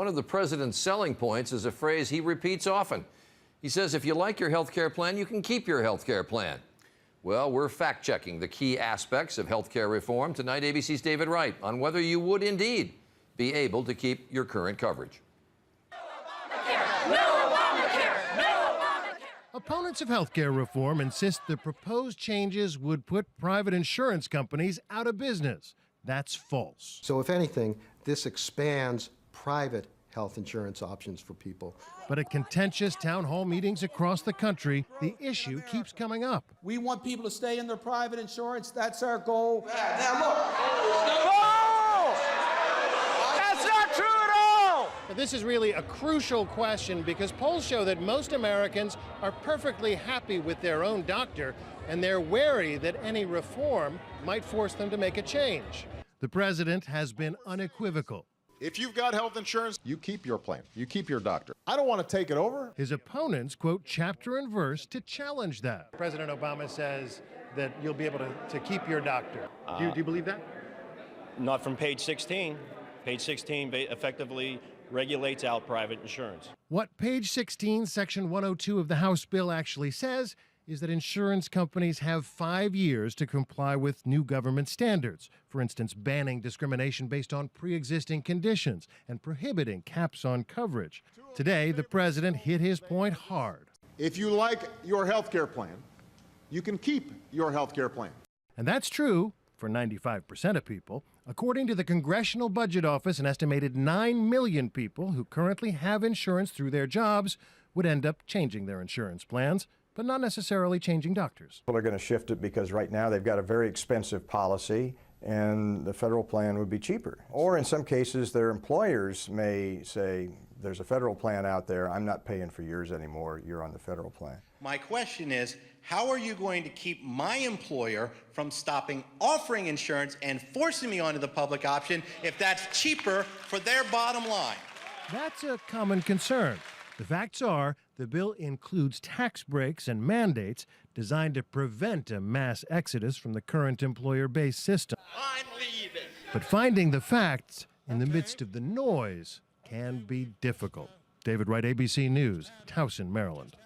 One of the president's selling points is a phrase he repeats often. He says, if you like your health care plan, you can keep your health care plan. Well, we're fact-checking the key aspects of health care reform tonight. ABC's David Wright on whether you would indeed be able to keep your current coverage. Opponents of health care reform insist the proposed changes would put private insurance companies out of business. That's false. So if anything, this expands private health insurance options for people. But at contentious town hall meetings across the country, the issue keeps coming up. We want people to stay in their private insurance. That's our goal. Now look. That's not true at all. But this is really a crucial question because polls show that most Americans are perfectly happy with their own doctor, and they're wary that any reform might force them to make a change. The president has been unequivocal. If you've got health insurance, you keep your plan. You keep your doctor. I don't want to take it over. His opponents quote chapter and verse to challenge that. President Obama says that you'll be able to keep your doctor. Do you believe that? Not from page 16. Page 16 effectively regulates out private insurance. What page 16, section 102 of the House bill actually says is that insurance companies have 5 years to comply with new government standards. For instance, banning discrimination based on pre-existing conditions and prohibiting caps on coverage. Today, the president hit his point hard. If you like your health care plan, you can keep your health care plan. And that's true for 95% of people. According to the Congressional Budget Office, an estimated 9 million people who currently have insurance through their jobs would end up changing their insurance plans, but not necessarily changing doctors. People are going to shift it because right now they've got a very expensive policy and the federal plan would be cheaper. Or in some cases, their employers may say, there's a federal plan out there, I'm not paying for yours anymore, you're on the federal plan. My question is, how are you going to keep my employer from stopping offering insurance and forcing me onto the public option if that's cheaper for their bottom line? That's a common concern. The facts are, the bill includes tax breaks and mandates designed to prevent a mass exodus from the current employer-based system. I'm leaving. But finding the facts in the midst of the noise can be difficult. David Wright, ABC News, Towson, Maryland.